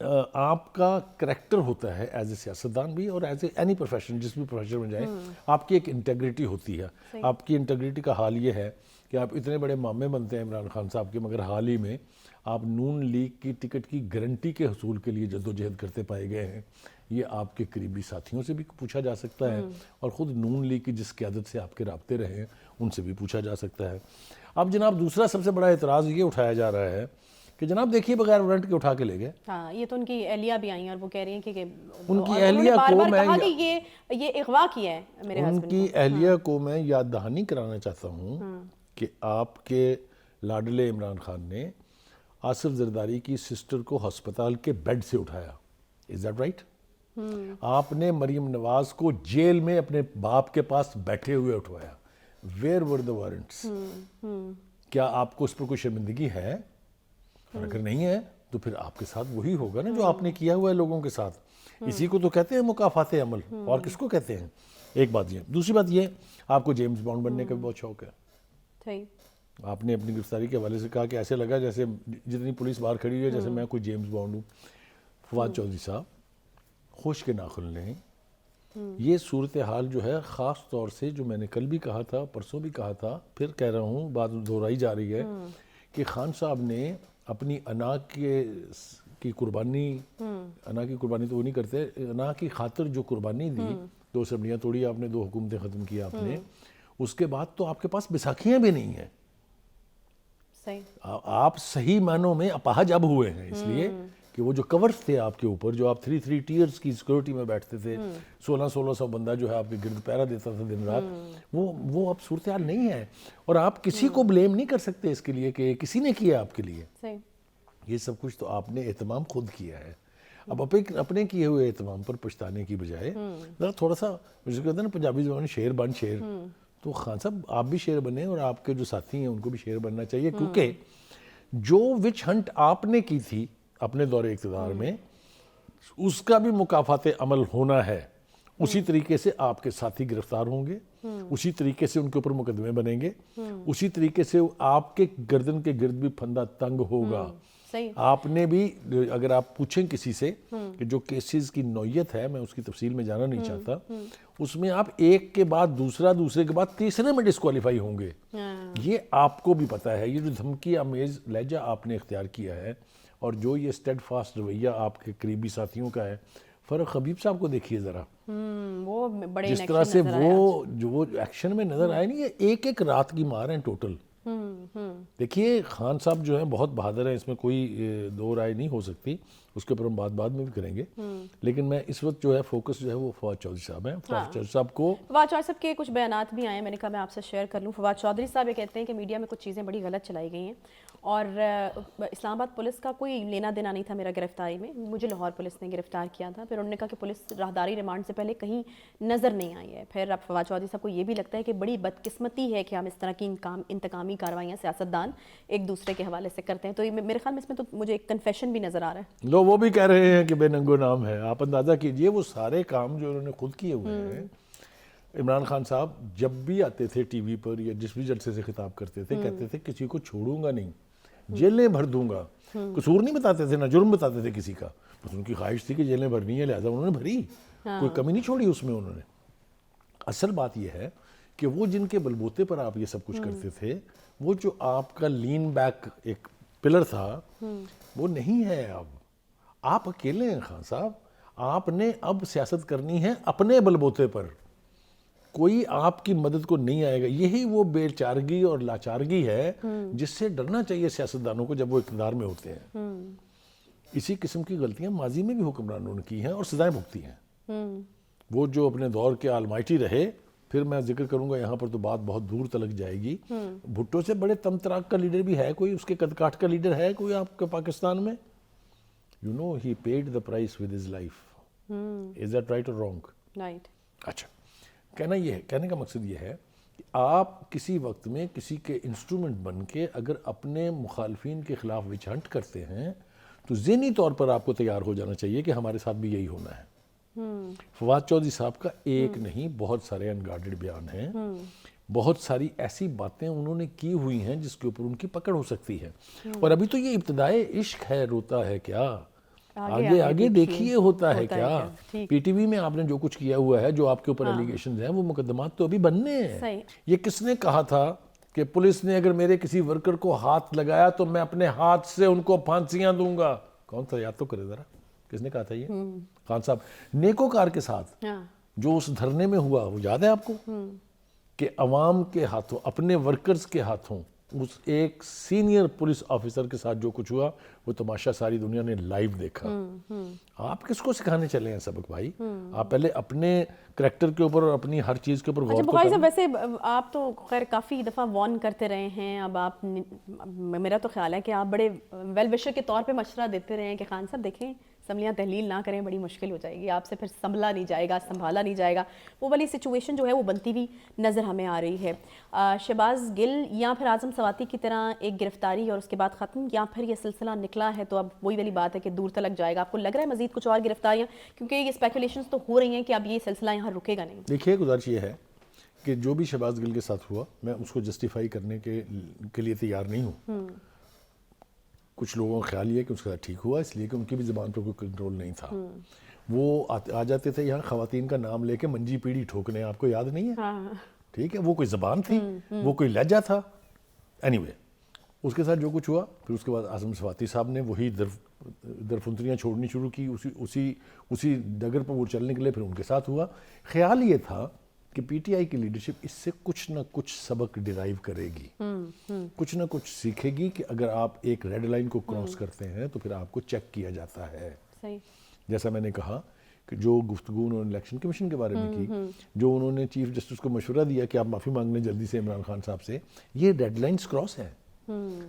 آپ کا کریکٹر ہوتا ہے ایز اے سیاستدان بھی اور ایز اے اینی پروفیشن، جس بھی پروفیشن میں جائیں، آپ کی ایک انٹیگریٹی ہوتی ہے. آپ کی انٹیگریٹی کا حال یہ ہے کہ آپ اتنے بڑے مامے بنتے ہیں عمران خان صاحب کے، مگر حال ہی میں آپ نون لیگ کی ٹکٹ کی گارنٹی کے حصول کے لیے جدوجہد کرتے پائے گئے ہیں. یہ آپ کے قریبی ساتھیوں سے بھی پوچھا جا سکتا ہے اور خود نون لیگ کی جس قیادت سے آپ کے رابطے رہے ہیں ان سے بھی پوچھا جا سکتا ہے. اب جناب دوسرا سب سے بڑا اعتراض یہ اٹھایا جا رہا ہے کہ جناب دیکھیے بغیر وارنٹ کے اٹھا کے لے گئے. ہاں یہ تو ان کی اہلیہ بھی آئی ہیں اور وہ کہہ رہی ہیں کہ ان کی انہوں نے اہلیہ بار کو بار میں کہا کہ یہ اغوا کیا ہے میرے ان ہسبینڈ کی کو. اہلیہ کو میں یاد دہانی کرانا چاہتا ہوں کہ آپ کے لاڈلے عمران خان نے آصف زرداری کی سسٹر کو ہسپتال کے بیڈ سے اٹھایا. Is that right? آپ نے مریم نواز کو جیل میں اپنے باپ کے پاس بیٹھے ہوئے اٹھوایا. Where were the warrants? کیا آپ کو اس پر کوئی شرمندگی ہے؟ اور اگر نہیں ہے تو پھر آپ کے ساتھ وہی ہوگا نا جو آپ نے کیا ہوا ہے لوگوں کے ساتھ. اسی کو تو کہتے ہیں مکافات عمل، اور کس کو کہتے ہیں؟ ایک بات یہ. دوسری بات یہ، آپ کو جیمز بانڈ بننے کا بھی بہت شوق ہے. صحیح. آپ نے اپنی گرفتاری کے حوالے سے کہا کہ ایسے لگا جیسے جتنی پولیس باہر کھڑی ہے جیسے میں کوئی جیمز بانڈ ہوں. فواد چودھری صاحب، خوش کے ناخن لیں. یہ صورتحال جو ہے خاص طور سے جو میں نے کل بھی کہا تھا، پرسوں بھی کہا تھا، پھر کہہ رہا ہوں، بات دہرائی جا رہی ہے کہ خان صاحب نے اپنی انا کی قربانی، انا کی قربانی تو وہ نہیں کرتے، انا کی خاطر جو قربانی دی، 2 اسمبلیاں توڑی آپ نے، 2 حکومتیں ختم کی آپ نے، اس کے بعد تو آپ کے پاس بیساکھیاں بھی نہیں ہیں. آپ صحیح معنوں میں اپاہج اب ہوئے ہیں، اس لیے کہ وہ جو کورز تھے آپ کے اوپر، جو آپ 3 ٹیئرز کی سیکورٹی میں بیٹھتے تھے، 1600 بندہ جو ہے آپ کے گرد پہرا دیتا تھا دن رات، وہ اب صورتحال نہیں ہے. اور آپ کسی کو بلیم نہیں کر سکتے اس کے لیے کہ کسی نے کیا آپ کے لیے. یہ سب کچھ تو آپ نے اہتمام خود کیا ہے. اب اپنے کیے ہوئے اہتمام پر پچھتانے کی بجائے تھوڑا سا، مجھے کہتے ہیں نا پنجابی زبان میں شیر بن شیر، تو خان صاحب آپ بھی شیر بنے اور آپ کے جو ساتھی ہیں ان کو بھی شیر بننا چاہیے. کیونکہ جو وچ ہنٹ آپ نے کی تھی اپنے دور اقتدار میں، اس کا بھی مکافات عمل ہونا ہے. اسی طریقے سے آپ کے ساتھی گرفتار ہوں گے، اسی طریقے سے ان کے اوپر مقدمے بنیں گے، اسی طریقے سے آپ کے گردن کے گرد بھی پھندا تنگ ہوگا. آپ نے بھی، اگر آپ پوچھیں کسی سے کہ جو کیسز کی نوعیت ہے، میں اس کی تفصیل میں جانا نہیں چاہتا، اس میں آپ ایک کے بعد دوسرا، دوسرے کے بعد تیسرے میں ڈسکوالیفائی ہوں گے. یہ آپ کو بھی پتا ہے. یہ جو دھمکی آمیز لہجہ آپ نے اختیار کیا ہے اور جو یہ اسٹیڈ فاسٹ رویہ آپ کے قریبی ساتھیوں کا ہے، فرق حبیب صاحب کو دیکھیے ذرا، وہ بڑے جس طرح سے وہ ایکشن میں نظر آئے. نہیں، یہ ایک ایک رات کی مار ہیں ٹوٹل. دیکھیے خان صاحب جو ہیں بہت بہادر ہیں، اس میں کوئی دو رائے نہیں ہو سکتی. اس کے اوپر ہم بعد میں بھی کریں گے، لیکن میں اس وقت جو ہے فوکس جو ہے وہ فواد چودھری صاحب ہیں. فواد چودھری صاحب کے کچھ بیانات بھی آئے ہیں، میں نے کہا میں آپ سے شیئر کر لوں. فواد چودھری صاحب یہ کہتے ہیں کہ میڈیا میں کچھ چیزیں بڑی غلط چلائی گئی ہیں اور اسلام آباد پولیس کا کوئی لینا دینا نہیں تھا میرا گرفتاری میں. مجھے لاہور پولیس نے گرفتار کیا تھا. پھر انہوں نے کہا کہ پولیس راہداری ریمانڈ سے پہلے کہیں نظر نہیں آئی ہے. پھر اب فواد چودھری صاحب کو یہ بھی لگتا ہے کہ بڑی بدقسمتی ہے کہ ہم اس طرح کی انتقامی کارروائیاں سیاستدان ایک دوسرے کے حوالے سے کرتے ہیں. تو میرے خیال میں اس میں تو مجھے ایک کنفیشن بھی نظر آ رہا ہے. لو وہ بھی کہہ رہے ہیں کہ بے ننگو نام ہے. آپ اندازہ کیجئے وہ سارے کام جو انہوں نے خود کیے ہوئے ہیں. عمران خان صاحب جب بھی آتے تھے ٹی وی پر یا جس بھی جلسے سے خطاب کرتے تھے، کہتے تھے کسی کو چھوڑوں گا نہیں، جیلیں بھر دوں گا. قصور نہیں بتاتے تھے، نہ جرم بتاتے تھے کسی کا، بس ان کی خواہش تھی کہ جیلیں بھرنی ہے، لہذا انہوں نے بھری. کوئی کمی نہیں چھوڑی اس میں انہوں نے. اصل بات یہ ہے کہ وہ جن کے بلبوتے پر آپ یہ سب کچھ کرتے تھے، وہ جو آپ کا لین بیک ایک پلر تھا، وہ نہیں ہے اب. آپ اکیلے ہیں خان صاحب. آپ نے اب سیاست کرنی ہے اپنے بلبوتے پر، کوئی آپ کی مدد کو نہیں آئے گا. یہی وہ بے چارگی اور لاچارگی ہے جس سے ڈرنا چاہیے سیاستدانوں کو جب وہ اقتدار میں ہوتے ہیں. اسی قسم کی غلطیاں ماضی میں بھی حکمرانوں نے کی ہیں اور سزائیں بھگتی ہیں. وہ جو اپنے دور کے آلمائٹی رہے، پھر میں ذکر کروں گا یہاں پر تو بات بہت دور تلک جائے گی. بھٹو سے بڑے تم تراک کا لیڈر بھی ہے کوئی؟ اس کے قد کاٹ کا لیڈر ہے کوئی آپ کے پاکستان میں؟ You know he paid the price with his life. Is that right or wrong? Right. اچھا، کہنے کا مقصد یہ ہے کہ آپ کسی وقت میں کسی کے انسٹرومنٹ بن کے اگر اپنے مخالفین کے خلاف وچ ہنٹ کرتے ہیں تو ذہنی طور پر آپ کو تیار ہو جانا چاہیے کہ ہمارے ساتھ بھی یہی ہونا ہے. فواد چودھری صاحب کا ایک نہیں بہت سارے انگارڈڈ بیان ہیں. بہت ساری ایسی باتیں انہوں نے کی ہوئی ہیں جس کے اوپر ان کی پکڑ ہو سکتی ہے. اور ابھی تو یہ ابتدائے عشق ہے، روتا ہے کیا. آگے دیکھیے ہوتا ہے کیا. پی ٹی وی میں آپ نے جو کچھ کیا ہوا ہے, جو آپ کے اوپر ایلیگیشنز ہیں, وہ مقدمات تو ابھی بننے ہیں. یہ کس نے کہا تھا کہ پولیس نے اگر میرے کسی ورکر کو ہاتھ لگایا تو میں اپنے ہاتھ سے ان کو پھانسیاں دوں گا؟ کون تھا, یاد تو کرے ذرا, کس نے کہا تھا یہ؟ خان صاحب. نیکوکار کے ساتھ جو اس دھرنے میں ہوا, وہ یاد ہے آپ کو کہ عوام کے ہاتھوں, اپنے ورکرز کے ہاتھوں, اس ایک سینئر پولیس آفیسر کے ساتھ جو کچھ ہوا, وہ تماشا ساری دنیا نے لائیو دیکھا. آپ کس کو سکھانے چلے ہیں سبق بھائی؟ آپ پہلے اپنے کریکٹر کے اوپر اور اپنی ہر چیز کے اوپر غور تو بخاری صاحب, ویسے آپ تو خیر کافی دفعہ وارن کرتے رہے ہیں. اب آپ, میرا تو خیال ہے کہ آپ بڑے ویل وشر کے طور پہ مشورہ دیتے رہے ہیں کہ خان صاحب دیکھیں اسمبلیاں تحلیل نہ کریں, بڑی مشکل ہو جائے گی, آپ سے پھر سنبھلا نہیں جائے گا, سنبھالا نہیں جائے گا. وہ والی سچویشن جو ہے وہ بنتی ہوئی نظر ہمیں آ رہی ہے. شہباز گل یا پھر اعظم سواتی کی طرح ایک گرفتاری اور اس کے بعد ختم, یا پھر یہ سلسلہ نکلا ہے تو اب وہی والی بات ہے کہ دور تلک جائے گا؟ آپ کو لگ رہا ہے مزید کچھ اور گرفتاریاں, کیونکہ یہ اسپیکولیشنز تو ہو رہی ہیں کہ اب یہ سلسلہ یہاں رکے گا نہیں؟ دیکھیے گزارش یہ ہے کہ جو بھی شہباز گل کے ساتھ ہوا, میں اس کو جسٹیفائی کرنے کے لیے تیار نہیں ہوں. کچھ لوگوں کا خیال یہ ہے کہ اس کے ساتھ ٹھیک ہوا اس لیے کہ ان کی بھی زبان پر کوئی کنٹرول نہیں تھا. وہ آ جاتے تھے یہاں خواتین کا نام لے کے منجی پیڑھی ٹھوکنے, آپ کو یاد نہیں ہے؟ ٹھیک ہے, وہ کوئی زبان تھی, وہ کوئی لہجہ تھا. اینی وے, اس کے ساتھ جو کچھ ہوا, پھر اس کے بعد اعظم سواتی صاحب نے وہی درفنتریاں چھوڑنی شروع کی, اسی ڈگر پر وہ چلنے کے لیے. پھر ان کے ساتھ ہوا. خیال یہ تھا کہ پی ٹی آئی کی لیڈرشپ اس سے کچھ نہ کچھ سبق ڈیرائیو کرے گی, کچھ نہ کچھ سیکھے گی کہ اگر آپ ایک ریڈ لائن کو کراس کرتے ہیں تو پھر آپ کو چیک کیا جاتا ہے. جیسا میں نے کہا کہ جو گفتگو انہوں نے الیکشن کمیشن کے بارے میں کی, جو انہوں نے چیف جسٹس کو مشورہ دیا کہ آپ معافی مانگنے جلدی سے عمران خان صاحب سے, یہ ریڈ لائنز کراس ہیں.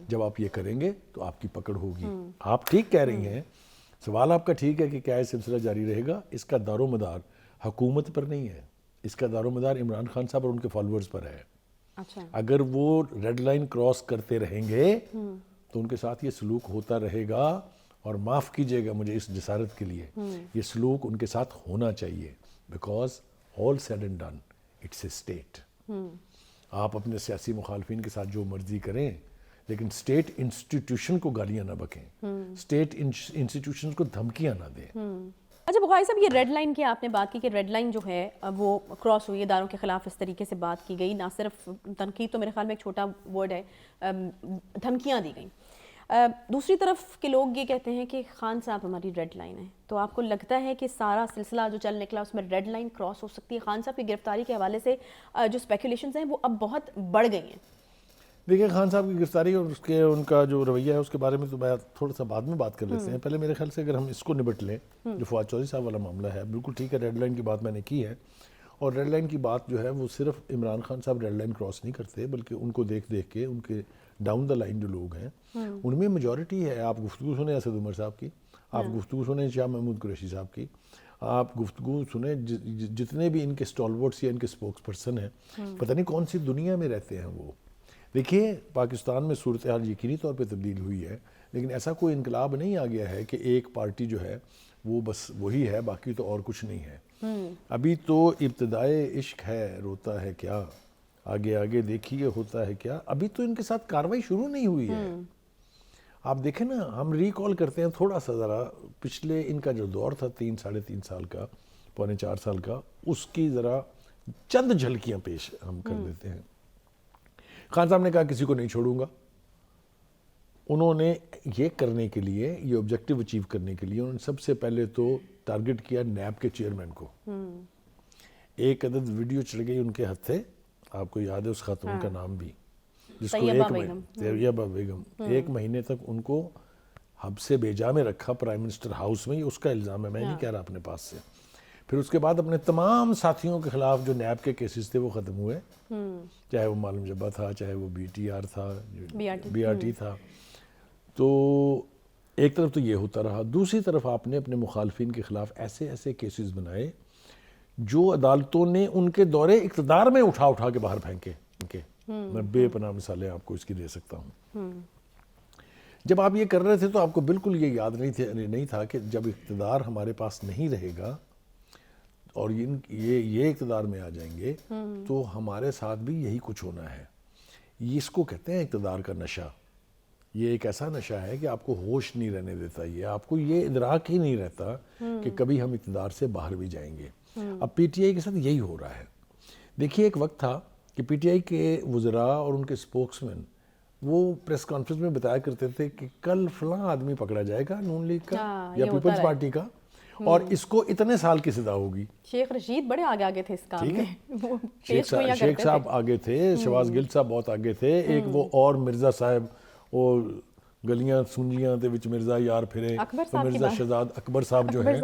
جب آپ یہ کریں گے تو آپ کی پکڑ ہوگی. آپ ٹھیک کہہ رہی ہیں, سوال آپ کا ٹھیک ہے کہ کیا یہ سلسلہ جاری رہے گا. اس کا دار و مدار حکومت پر نہیں ہے, اس کا دار و مدار عمران خان صاحب اور ان کے فالوورز پر ہے. اگر وہ ریڈ لائن کراس کرتے رہیں گے تو ان کے ساتھ یہ سلوک ہوتا رہے گا, اور معاف کیجئے گا مجھے اس جسارت کے لیے, یہ سلوک ان کے ساتھ ہونا چاہیے. Because all said and done it's a state. آپ اپنے سیاسی مخالفین کے ساتھ جو مرضی کریں, لیکن اسٹیٹ انسٹیٹیوشن کو گالیاں نہ بکیں, اسٹیٹ انسٹیٹیوشن کو دھمکیاں نہ دیں. اچھا بخاری صاحب, یہ ریڈ لائن کی آپ نے بات کی کہ ریڈ لائن جو ہے وہ کراس ہوئی, اداروں کے خلاف اس طریقے سے بات کی گئی. نہ صرف تنقید تو میرے خیال میں ایک چھوٹا ورڈ ہے, دھمکیاں دی گئیں. دوسری طرف کے لوگ یہ کہتے ہیں کہ خان صاحب ہماری ریڈ لائن ہے. تو آپ کو لگتا ہے کہ سارا سلسلہ جو چل نکلا اس میں ریڈ لائن کراس ہو سکتی ہے؟ خان صاحب کی گرفتاری کے حوالے سے جو اسپیکولیشنز ہیں وہ اب بہت بڑھ گئی ہیں. دیکھیں, خان صاحب کی گرفتاری اور ان کا جو رویہ ہے اس کے بارے میں تو تھوڑا سا بعد میں بات کر لیتے ہیں. پہلے میرے خیال سے اگر ہم اس کو نبٹ لیں, جو فواد چودھری صاحب والا معاملہ ہے, بالکل ٹھیک ہے, ریڈ لائن کی بات میں نے کی ہے. اور ریڈ لائن کی بات جو ہے وہ صرف عمران خان صاحب ریڈ لائن کراس نہیں کرتے, بلکہ ان کو دیکھ کے ان کے ڈاؤن دا لائن جو لوگ ہیں ان میں میجورٹی ہے. آپ گفتگو سنیں اسد عمر صاحب کی, آپ گفتگو سنیں شاہ محمود قریشی صاحب کی, آپ گفتگو سنیں جتنے بھی ان کے اسٹالورٹس یا ان کے اسپوکس پرسن ہیں, پتہ نہیں کون سی دنیا میں رہتے ہیں وہ. دیکھیے, پاکستان میں صورتحال یقینی طور پہ تبدیل ہوئی ہے, لیکن ایسا کوئی انقلاب نہیں آ گیا ہے کہ ایک پارٹی جو ہے وہ بس وہی ہے, باقی تو اور کچھ نہیں ہے. ابھی تو ابتدائے عشق ہے, روتا ہے کیا, آگے آگے دیکھیے ہوتا ہے کیا. ابھی تو ان کے ساتھ کاروائی شروع نہیں ہوئی ہے. آپ دیکھیں نا, ہم ریکال کرتے ہیں تھوڑا سا ذرا پچھلے ان کا جو دور تھا 3-3.5 سال کا, 3.25 سال کا, اس کی ذرا چند جھلکیاں پیش ہم کر دیتے ہیں. خان صاحب نے کہا کسی کو نہیں چھوڑوں گا. انہوں نے یہ کرنے کے لیے, یہ آبجیکٹیو اچیو کرنے کے لیے, انہوں نے سب سے پہلے تو ٹارگٹ کیا نیب کے چیئرمین کو. ایک عدد ویڈیو چڑھ گئی ان کے ہتھے, آپ کو یاد ہے اس خاتون کا نام بھی, جس کو طیبہ بیگم, 1 مہینے تک ان کو حب سے بیجا میں رکھا پرائم منسٹر ہاؤس میں. یہ اس کا الزام ہے, میں نہیں کہہ رہا اپنے پاس سے. پھر اس کے بعد اپنے تمام ساتھیوں کے خلاف جو نیب کے کیسز تھے وہ ختم ہوئے, چاہے وہ معلوم جبہ تھا, چاہے وہ بی ٹی آر تھا, بی آر ٹی تھا. تو ایک طرف تو یہ ہوتا رہا. دوسری طرف آپ نے اپنے مخالفین کے خلاف ایسے ایسے کیسز بنائے جو عدالتوں نے ان کے دورے اقتدار میں اٹھا کے باہر پھینکے. میں بے پناہ مثالیں آپ کو اس کی دے سکتا ہوں. جب آپ یہ کر رہے تھے تو آپ کو بالکل یہ یاد نہیں تھا کہ جب اقتدار ہمارے پاس نہیں رہے گا اور یہ اقتدار میں آ جائیں گے تو ہمارے ساتھ بھی یہی کچھ ہونا ہے. اس کو کہتے ہیں اقتدار کا نشہ. یہ ایک ایسا نشہ ہے کہ آپ کو ہوش نہیں رہنے دیتا، یہ آپ کو یہ ادراک ہی نہیں رہتا کہ کبھی ہم اقتدار سے باہر بھی جائیں گے۔ اب پی ٹی آئی کے ساتھ یہی ہو رہا ہے۔ دیکھیے ایک وقت تھا کہ پی ٹی آئی کے وزراء اور ان کے سپوکس مین وہ پریس کانفرنس میں بتایا کرتے تھے کہ کل فلاں آدمی پکڑا جائے گا نون لیگ کا یا پیپلز پارٹی کا، اور اس کو اتنے سال کی سزا ہوگی۔ شیخ رشید بڑے آگے تھے اس کام میں، شیخ صاحب آگے تھے، شہباز گل صاحب بہت آگے تھے، ایک وہ اور مرزا صاحب، اور گلیاں سنلیاں دے وچ مرزا یار پھرے، مرزا شہزاد اکبر صاحب جو ہے،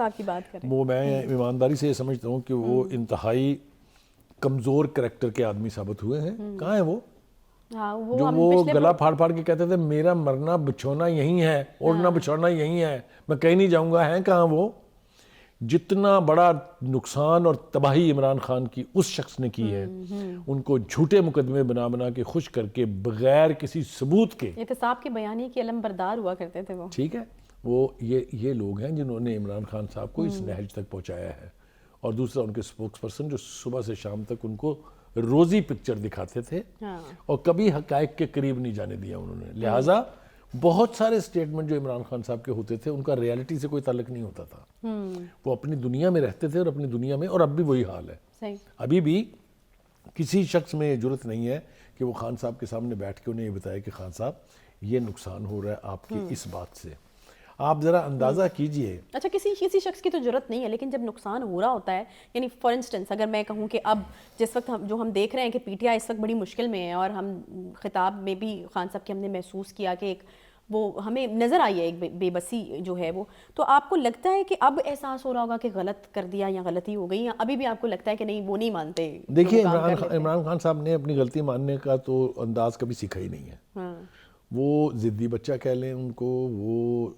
وہ میں ایمانداری سے یہ سمجھتا ہوں کہ وہ انتہائی کمزور کریکٹر کے آدمی ثابت ہوئے ہیں۔ کہاں ہیں وہ جو وہ گلا پھاڑ پھاڑ کے کہتے تھے میرا مرنا بچھونا یہی ہے، اوڑھنا بچھونا یہی ہے، میں کہیں نہیں جاؤں گا، ہیں کہاں وہ؟ جتنا بڑا نقصان اور تباہی عمران خان کی اس شخص نے کی ہے، ان کو جھوٹے مقدمے بنا بنا کے خوش کر کے بغیر کسی ثبوت کے، احتساب کی بیانی کے علم بردار ہوا کرتے تھے وہ، ٹھیک ہے، وہ یہ لوگ ہیں جنہوں نے عمران خان صاحب کو اس نہج تک پہنچایا ہے۔ اور دوسرا ان کے سپوکس پرسن جو صبح سے شام تک ان کو روزی پکچر دکھاتے تھے اور کبھی حقائق کے قریب نہیں جانے دیا انہوں نے، لہٰذا بہت سارے سٹیٹمنٹ جو عمران خان صاحب کے ہوتے تھے ان کا ریالٹی سے کوئی تعلق نہیں ہوتا تھا، وہ اپنی دنیا میں رہتے تھے اور اپنی دنیا میں، اور اب بھی وہی حال ہے۔ ابھی بھی کسی شخص میں یہ جرت نہیں ہے کہ وہ خان صاحب کے سامنے بیٹھ کے انہیں یہ بتائے کہ خان صاحب یہ نقصان ہو رہا ہے آپ کی اس بات سے۔ آپ ذرا اندازہ کیجئے۔ اچھا کسی شخص کی تو ضرورت نہیں ہے، لیکن جب نقصان ہو رہا ہوتا ہے، یعنی فار انسٹنس اگر میں کہوں کہ اب جس وقت جو ہم دیکھ رہے ہیں کہ پی ٹی آئی اس وقت بڑی مشکل میں ہے، اور ہم خطاب میں بھی خان صاحب کے ہم نے محسوس کیا کہ ایک وہ ہمیں نظر آئی ہے ایک بے بسی جو ہے وہ، تو آپ کو لگتا ہے کہ اب احساس ہو رہا ہوگا کہ غلط کر دیا یا غلطی ہو گئی، یا ابھی بھی آپ کو لگتا ہے کہ نہیں وہ نہیں مانتے؟ دیکھیے عمران خان صاحب نے اپنی غلطی ماننے کا تو انداز کبھی سیکھا ہی نہیں ہے، وہ ضدی بچہ کہہ لیں ان کو، وہ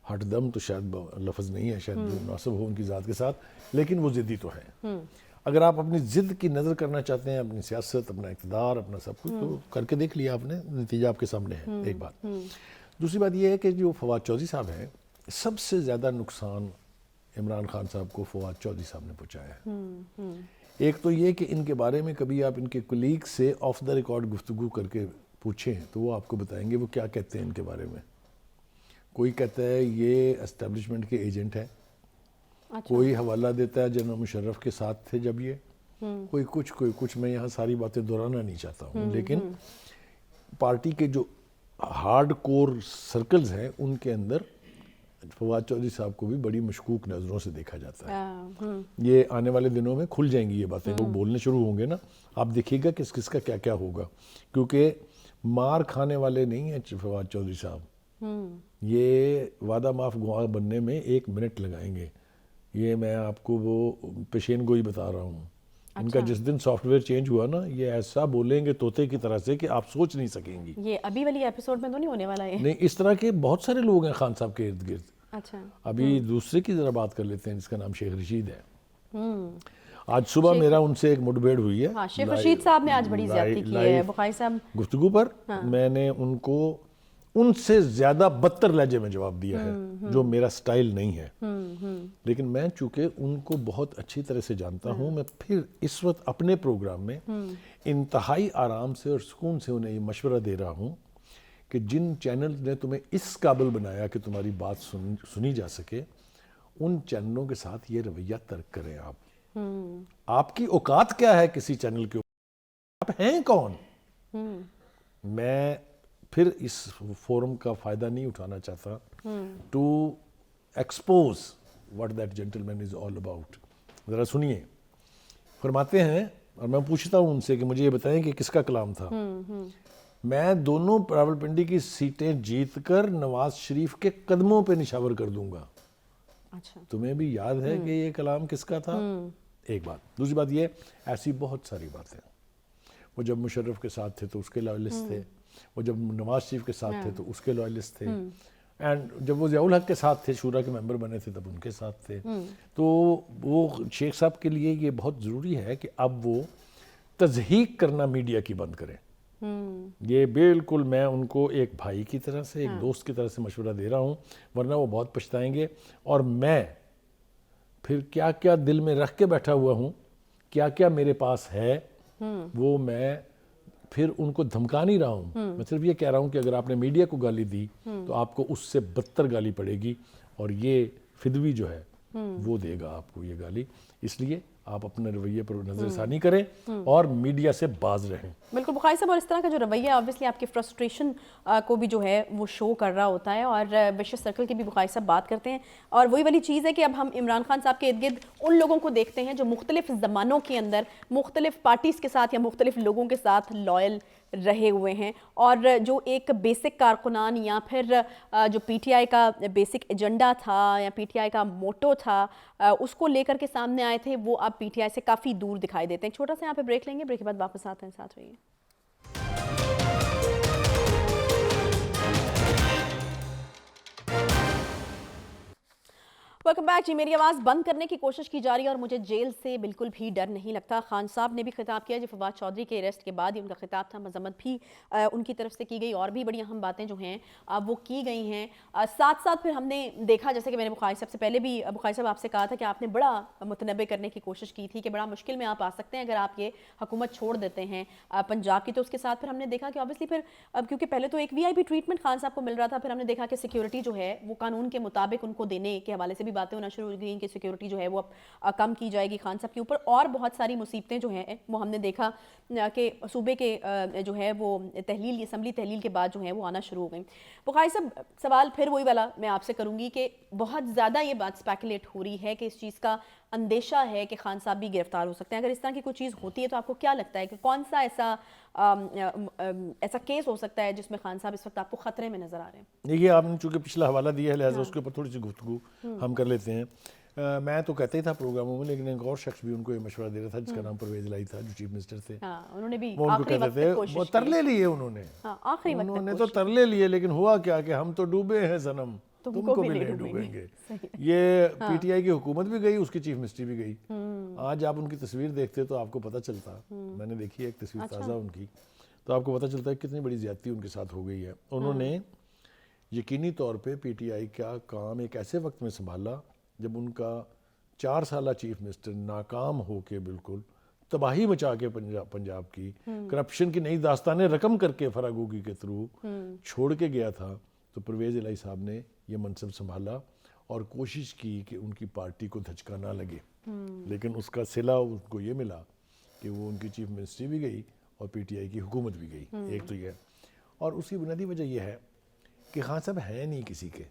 ہٹ دم تو شاید لفظ نہیں ہے، شاید جو مناسب ہو ان کی ذات کے ساتھ، لیکن وہ ضدی تو ہے۔ اگر آپ اپنی ضد کی نظر کرنا چاہتے ہیں، اپنی سیاست، اپنا اقتدار، اپنا سب کچھ، تو کر کے دیکھ لیا آپ نے، نتیجہ آپ کے سامنے ہے، ایک بات۔ دوسری بات یہ ہے کہ جو فواد چودھری صاحب ہیں، سب سے زیادہ نقصان عمران خان صاحب کو فواد چودھری صاحب نے پہنچایا ہے۔ ایک تو یہ کہ ان کے بارے میں کبھی آپ ان کے کولیگ سے آف دا ریکارڈ گفتگو کر کے پوچھیں تو وہ آپ کو بتائیں گے وہ کیا کہتے ہیں ان کے بارے میں۔ کوئی کہتا ہے یہ اسٹیبلشمنٹ کے ایجنٹ ہے، کوئی حوالہ دیتا ہے جنرل مشرف کے ساتھ تھے جب یہ، کوئی کچھ، میں یہاں ساری باتیں دہرانا نہیں چاہتا ہوں، لیکن پارٹی کے جو ہارڈ کور سرکلز ہیں ان کے اندر فواد چودھری صاحب کو بھی بڑی مشکوک نظروں سے دیکھا جاتا ہے۔ یہ آنے والے دنوں میں کھل جائیں گی یہ باتیں، لوگ بولنے شروع ہوں گے نا، آپ دیکھیے گا کس کس کا کیا کیا ہوگا، کیونکہ مار کھانے والے نہیں ہیں فواد چودھری صاحب، یہ وعدہ معاف گواہ بننے میں 1 منٹ لگائیں گے، یہ میں آپ کو وہ پیشین گوئی بتا رہا ہوں۔ ان کا جس دن سافٹ ویئر چینج ہوا نا، یہ ایسا بولیں گے طوطے کی طرح سے کہ آپ سوچ نہیں سکیں گی۔ یہ ابھی والی ایپیسوڈ میں تو نہیں ہونے والا ہے؟ نہیں، اس طرح کے بہت سارے لوگ ہیں خان صاحب کے ارد گرد۔ اچھا، ابھی دوسرے کی ذرا بات کر لیتے ہیں جس کا نام شیخ رشید ہے۔ آج صبح میرا ان سے ایک مڈبھیڑ ہوئی ہے، شیخ رشید صاحب نے آج بڑی زیادتی کی ہے بخاری صاحب گفتگو پر، میں نے ان کو ان سے زیادہ بدتر لہجے میں جواب دیا ہے، جو میرا سٹائل نہیں ہے، لیکن میں چونکہ ان کو بہت اچھی طرح سے جانتا ہوں، میں پھر اس وقت اپنے پروگرام میں انتہائی آرام سے اور سکون سے انہیں یہ مشورہ دے رہا ہوں کہ جن چینلز نے تمہیں اس قابل بنایا کہ تمہاری بات سنی جا سکے، ان چینلوں کے ساتھ یہ رویہ ترک کریں۔ آپ کی اوقات کیا ہے کسی چینل کے اوپر، آپ ہیں کون؟ میں پھر اس فورم کا فائدہ نہیں اٹھانا چاہتا to expose what that gentleman is all about. ذرا سنیے، فرماتے ہیں، اور میں پوچھتا ہوں ان سے کہ مجھے یہ بتائیں کہ کس کا کلام تھا، میں دونوں راولپنڈی کی سیٹیں جیت کر نواز شریف کے قدموں پہ نشاور کر دوں گا۔ تمہیں بھی یاد ہے کہ یہ کلام کس کا تھا؟ ایک بات۔ دوسری بات یہ، ایسی بہت ساری باتیں، وہ جب مشرف کے ساتھ تھے تو اس کے لائلسٹ تھے، وہ جب نواز شریف کے ساتھ تھے تو اس کے لائلسٹ تھے، اینڈ جب وہ ضیاء الحق کے ساتھ تھے، شورا کے ممبر بنے تھے، تب ان کے ساتھ تھے۔ تو وہ شیخ صاحب کے لیے یہ بہت ضروری ہے کہ اب وہ تضحیق کرنا میڈیا کی بند کریں۔ یہ بالکل میں ان کو ایک بھائی کی طرح سے، ایک دوست کی طرح سے مشورہ دے رہا ہوں، ورنہ وہ بہت پچھتائیں گے، اور میں پھر کیا کیا دل میں رکھ کے بیٹھا ہوا ہوں، کیا کیا میرے پاس ہے، وہ میں پھر ان کو دھمکا نہیں رہا ہوں، میں صرف یہ کہہ رہا ہوں کہ اگر آپ نے میڈیا کو گالی دی تو آپ کو اس سے بدتر گالی پڑے گی، اور یہ فدوی جو ہے وہ دے گا آپ کو یہ گالی. اس لیے آپ اپنے رویے پر نظر ثانی کریں اور میڈیا سے باز رہیں. بالکل بخاری صاحب، اور اس طرح کا جو رویہ آبویسلی آپ کی فرسٹریشن کو بھی جو ہے وہ شو کر رہا ہوتا ہے، اور ویشیس سرکل کی بھی بخاری صاحب بات کرتے ہیں، اور وہی والی چیز ہے کہ اب ہم عمران خان صاحب کے ارد گرد ان لوگوں کو دیکھتے ہیں جو مختلف زمانوں کے اندر مختلف پارٹیز کے ساتھ یا مختلف لوگوں کے ساتھ لائل رہے ہوئے ہیں، اور جو ایک بیسک کارکنان یا پھر جو پی ٹی آئی کا بیسک ایجنڈا تھا یا پی ٹی آئی کا موٹو تھا اس کو لے کر کے سامنے آئے تھے، وہ اب پی ٹی آئی سے کافی دور دکھائی دیتے ہیں. ایک چھوٹا سا یہاں پہ بریک لیں گے، بریک کے بعد واپس آتے ہیں، ساتھ رہیے. Welcome back. جی میری آواز بند کرنے کی کوشش کی جا رہی ہے اور مجھے جیل سے بالکل بھی ڈر نہیں لگتا. خان صاحب نے بھی خطاب کیا جی فواد چودھری کے اریسٹ کے بعد ہی ان کا خطاب تھا، مذمت بھی ان کی طرف سے کی گئی، اور بھی بڑی اہم باتیں جو ہیں وہ کی گئی ہیں. ساتھ ساتھ پھر ہم نے دیکھا، جیسے کہ میں نے بخاری صاحب سے پہلے بھی بخاری صاحب آپ سے کہا تھا کہ آپ نے بڑا متنبع کرنے کی کوشش کی تھی کہ بڑا مشکل میں آپ آ سکتے ہیں اگر آپ یہ حکومت چھوڑ دیتے ہیں پنجاب کی. تو اس کے ساتھ پھر ہم نے دیکھا کہ آبویسلی پھر کیونکہ پہلے تو ایک وی آئی پی ٹریٹمنٹ خان صاحب کو مل رہا تھا، پھر ہم نے دیکھا کہ سیکیورٹی جو ہے وہ قانون کے مطابق ان کو دینے کے حوالے سے بھی باتیں ہونا شروع ہو گئی کہ سیکیورٹی جو ہے وہ اب کم کی جائے گی خان صاحب کے اوپر، اور بہت ساری مصیبتیں جو ہیں وہ ہم نے دیکھا کہ صوبے کے جو ہے وہ تحلیل، اسمبلی تحلیل کے بعد جو ہے وہ آنا شروع ہو گئیں. بخاری صاحب سوال پھر وہی والا میں آپ سے کروں گی کہ بہت زیادہ یہ بات اسپیکولیٹ ہو رہی ہے کہ اس چیز کا اندیشہ ہے کہ خان صاحب بھی گرفتار ہو سکتے ہیں. اگر اس طرح کی کوئی چیز ہوتی ہے تو آپ کو کیا لگتا ہے کہ کون سا ایسا کیس ہو سکتا ہے جس میں خان صاحب اس وقت آپ کو خطرے میں نظر آ رہے ہیں؟ دیکھیے آپ نے چونکہ پچھلا حوالہ دیا ہے لہٰذا اس کے اوپر تھوڑی سی گفتگو ہم کر لیتے ہیں. میں تو کہتا ہی تھا پروگراموں میں، لیکن ایک اور شخص بھی ان کو یہ مشورہ دے رہا تھا جس کا نام پرویز الہی تھا، جو چیف منسٹر تھے. انہوں نے بھی وہ ان کو آخری کہتے وقت تھے، تک کوشش وہ کی. ترلے لیے انہوں نے تو ترلے لیے، لیکن ہوا کیا کہ ہم تو ڈوبے ہیں صنم، تم کو بھی لے ڈوبیں گے. یہ پی ٹی آئی کی حکومت بھی گئی، اس کی چیف منسٹری بھی گئی. آج آپ ان کی تصویر دیکھتے تو آپ کو پتہ چلتا، میں نے دیکھی ایک تصویر تازہ ان کی، تو آپ کو پتہ چلتا ہے کتنی بڑی زیادتی ان کے ساتھ ہو گئی ہے. انہوں نے یقینی طور پہ پی ٹی آئی کا کام ایک ایسے وقت میں سنبھالا جب ان کا 4 سالہ چیف منسٹر ناکام ہو کے بالکل تباہی مچا کے پنجاب کی کرپشن کی نئی داستانیں رقم کر کے فراگوگی کے تھرو چھوڑ کے گیا تھا. تو پرویز الہی صاحب نے یہ منصب سنبھالا اور کوشش کی کہ ان کی پارٹی کو دھچکا نہ لگے، لیکن اس کا صلہ ان کو یہ ملا کہ وہ ان کی چیف منسٹری بھی گئی اور پی ٹی آئی کی حکومت بھی گئی. ایک تو یہ، اور اس کی بنیادی وجہ یہ ہے کہ خان صاحب ہیں نہیں کسی کے.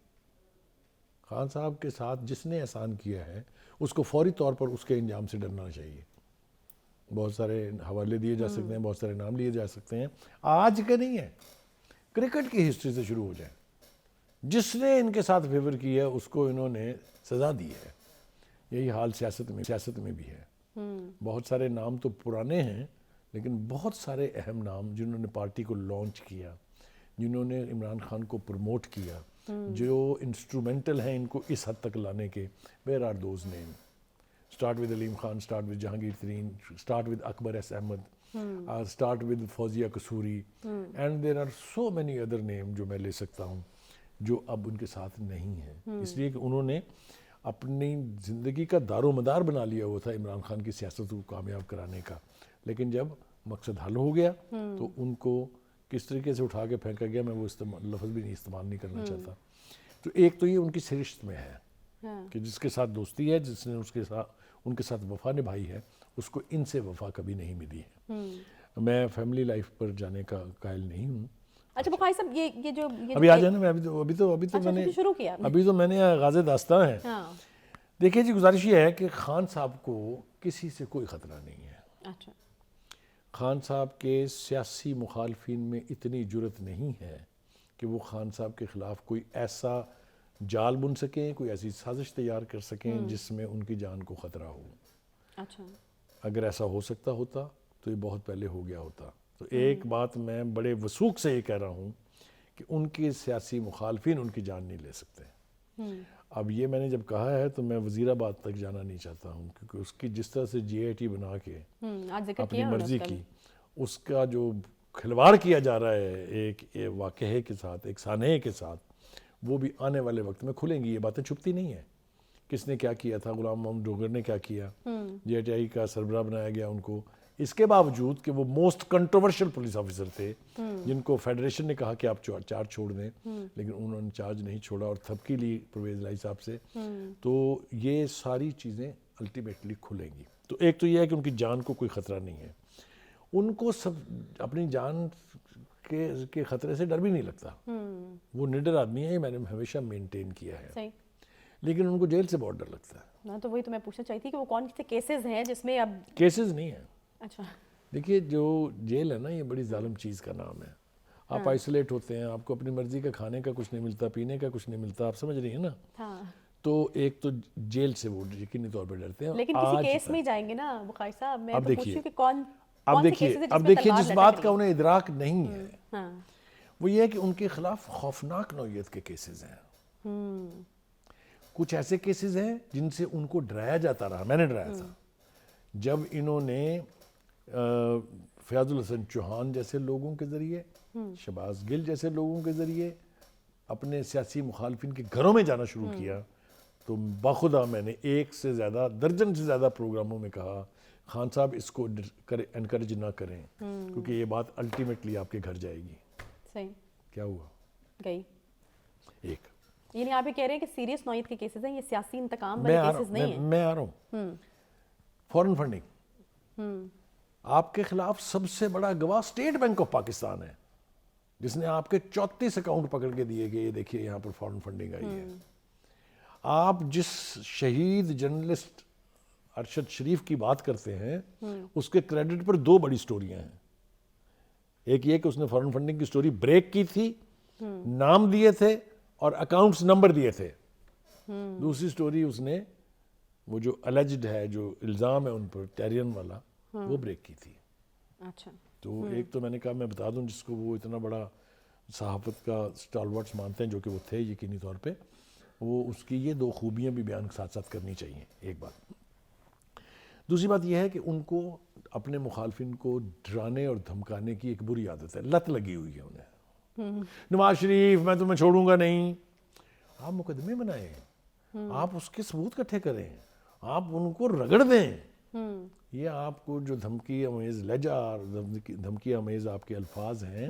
خان صاحب کے ساتھ جس نے احسان کیا ہے اس کو فوری طور پر اس کے انجام سے ڈرنا چاہیے. بہت سارے حوالے دیے جا سکتے ہیں، بہت سارے نام لیے جا سکتے ہیں. آج کے نہیں ہے، کرکٹ کی ہسٹری سے شروع ہو جائیں، جس نے ان کے ساتھ فیور کی ہے اس کو انہوں نے سزا دی ہے. یہی حال سیاست میں بھی ہے. بہت سارے نام تو پرانے ہیں، لیکن بہت سارے اہم نام جنہوں نے پارٹی کو لانچ کیا، جنہوں نے عمران خان کو پروموٹ کیا، جو انسٹرومنٹل ہیں ان کو اس حد تک لانے کے. Where are those name? Start with Aleem Khan, start with Jahangir Tareen, start with Akbar S Ahmed, start with Fouzia Kasuri, and there are so many other name جو میں لے سکتا ہوں جو اب ان کے ساتھ نہیں ہیں. اس لیے کہ انہوں نے اپنی زندگی کا دار و مدار بنا لیا ہوا تھا عمران خان کی سیاست کو کامیاب کرانے کا، لیکن جب مقصد حل ہو گیا تو ان کو کس طریقے سے اٹھا کے پھینکا گیا، میں وہ لفظ بھی استعمال نہیں کرنا چاہتا. تو ایک تو یہ ان کی سرشت میں ہے کہ جس کے ساتھ دوستی ہے، جس نے ان کے ساتھ وفا نبھائی ہے، اس کو ان سے وفا کبھی نہیں ملی ہے. میں فیملی لائف پر جانے کا قائل نہیں ہوں. اچھا بخاری صاحب یہ جو ابھی آ جانا، میں ابھی تو میں نے آغاز داستاں ہے. دیکھیے جی، گزارش یہ ہے کہ خان صاحب کو کسی سے کوئی خطرہ نہیں ہے. خان صاحب کے سیاسی مخالفین میں اتنی جرت نہیں ہے کہ وہ خان صاحب کے خلاف کوئی ایسا جال بن سکیں، کوئی ایسی سازش تیار کر سکیں جس میں ان کی جان کو خطرہ ہو. اگر ایسا ہو سکتا ہوتا تو یہ بہت پہلے ہو گیا ہوتا. تو ایک بات میں بڑے وثوق سے یہ کہہ رہا ہوں کہ ان کے سیاسی مخالفین ان کی جان نہیں لے سکتے. اب یہ میں نے جب کہا ہے تو میں وزیر آباد تک جانا نہیں چاہتا ہوں، کیونکہ اس کی جس طرح سے جی آئی ٹی بنا کے اپنی مرضی کی، اس کا جو کھلواڑ کیا جا رہا ہے ایک واقعے کے ساتھ، ایک سانحے کے ساتھ، وہ بھی آنے والے وقت میں کھلیں گی. یہ باتیں چھپتی نہیں ہیں. کس نے کیا کیا تھا، غلام محمد ڈوگر نے کیا کیا، جی آئی ٹی آئی کا سربراہ بنایا گیا ان کو، اس کے باوجود کہ وہ موسٹ کنٹروورشل پولیس آفیسر تھے جن کو فیڈریشن نے کہا کہ آپ چارج چھوڑ دیں لیکن انہوں نے چارج نہیں چھوڑا اور تھپکی لی پرویز الہی صاحب سے. تو یہ ساری چیزیں الٹیمیٹلی کھلیں گی. تو ایک تو یہ ہے کہ ان کی جان کو کوئی خطرہ نہیں ہے, ان کو سب اپنی جان کے خطرے سے ڈر بھی نہیں لگتا, وہ نڈر آدمی ہے, یہ میں نے ہمیشہ مینٹین کیا ہے, لیکن ان کو جیل سے بہت ڈر لگتا ہے. تو وہی تو میں پوچھنا چاہتی تھی کہ وہ کون سے کیسز ہیں جس میں اب کیسز نہیں ہیں. اچھا دیکھیے جو جیل ہے نا یہ بڑی ظالم چیز کا نام ہے. آپ آئسولیٹ ہوتے ہیں, آپ کو اپنی مرضی کا کھانے کا کچھ نہیں ملتا, پینے کا کچھ نہیں ملتا, آپ سمجھ رہی ہیں نا. تو ایک تو جیل سے وہ یقینی طور پہ ڈرتے ہیں. لیکن کسی کیس میں جائیں گے نا بخاری صاحب, میں تو پوچھوں کہ کون اب دیکھیے جس بات کا انہیں ادراک نہیں ہے وہ یہ ہے کہ ان کے خلاف خوفناک نوعیت کے کیسز ہیں. کچھ ایسے کیسز ہیں جن سے ان کو ڈرایا جاتا رہا, میں نے ڈرایا تھا جب انہوں نے فیاض الحسن چوہان جیسے لوگوں کے ذریعے, شہباز گل جیسے لوگوں کے ذریعے اپنے سیاسی مخالفین کے گھروں میں جانا شروع کیا. تو باخدا میں نے ایک سے زیادہ درجن سے زیادہ پروگراموں میں کہا خان صاحب اس کو انکریج نہ کریں کیونکہ یہ بات الٹیمیٹلی آپ کے گھر جائے گی. صحیح. کیا ہوا؟ گئی. ایک یعنی آپ یہ کہہ رہے ہیں کہ سیریس نوعیت کے کیسز ہیں, یہ سیاسی انتقام والے کیسز نہیں ہیں. میں آ رہا ہوں. فورن فنڈنگ, آپ کے خلاف سب سے بڑا گواہ اسٹیٹ بینک آف پاکستان ہے جس نے آپ کے 34 اکاؤنٹ پکڑ کے دیے کہ یہ دیکھیے یہاں پر فورن فنڈنگ آئی ہے. آپ جس شہید جرنلسٹ ارشد شریف کی بات کرتے ہیں اس کے کریڈٹ پر 2 بڑی سٹوریاں ہیں. ایک یہ کہ اس نے فورن فنڈنگ کی سٹوری بریک کی تھی, نام دیے تھے اور اکاؤنٹس نمبر دیے تھے. دوسری سٹوری اس نے وہ جو الیجڈ ہے, جو الزام ہے ان پر ٹیرین والا, وہ بریک کی تھی. اچھا. تو ایک تو میں نے کہا میں بتا دوں جس کو وہ اتنا بڑا صحافت کا اسٹالورٹس مانتے ہیں جو کہ وہ تھے یقینی طور پہ, وہ اس کی یہ 2 خوبیاں بھی بیان ساتھ ساتھ کرنی چاہیے. ایک بات. دوسری بات یہ ہے کہ ان کو اپنے مخالفین کو ڈرانے اور دھمکانے کی ایک بری عادت ہے, لت لگی ہوئی ہے انہیں. نواز شریف میں تمہیں چھوڑوں گا نہیں. آپ مقدمے بنائیں, آپ اس کے ثبوت اکٹھے کریں, آپ ان کو رگڑ دیں. یہ آپ کو جو دھمکی امیز لہجہ اور دھمکی امیز آپ کے الفاظ ہیں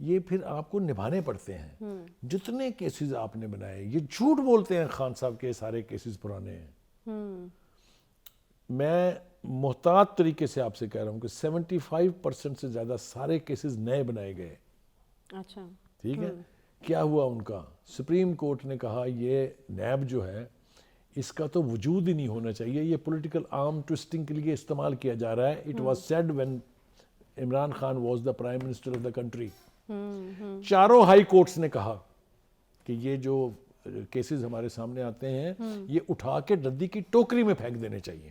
یہ پھر آپ کو نبھانے پڑتے ہیں. جتنے کیسز آپ نے بنائے, یہ جھوٹ بولتے ہیں خان صاحب کے سارے کیسز پرانے ہیں. میں محتاط طریقے سے آپ سے کہہ رہا ہوں کہ 75% سے زیادہ سارے کیسز نئے بنائے گئے. اچھا. ٹھیک ہے. کیا ہوا ان کا؟ سپریم کورٹ نے کہا یہ نیب جو ہے اس کا تو وجود ہی نہیں ہونا چاہیے, یہ پولیٹیکل آرم ٹوسٹنگ کے لیے استعمال کیا جا رہا ہے. It was said when Imran Khan was the prime minister of the country. 4 high courts نے کہا کہ یہ جو کیسز ہمارے سامنے آتے ہیں یہ اٹھا کے ردی کی ٹوکری میں پھینک دینے چاہیے.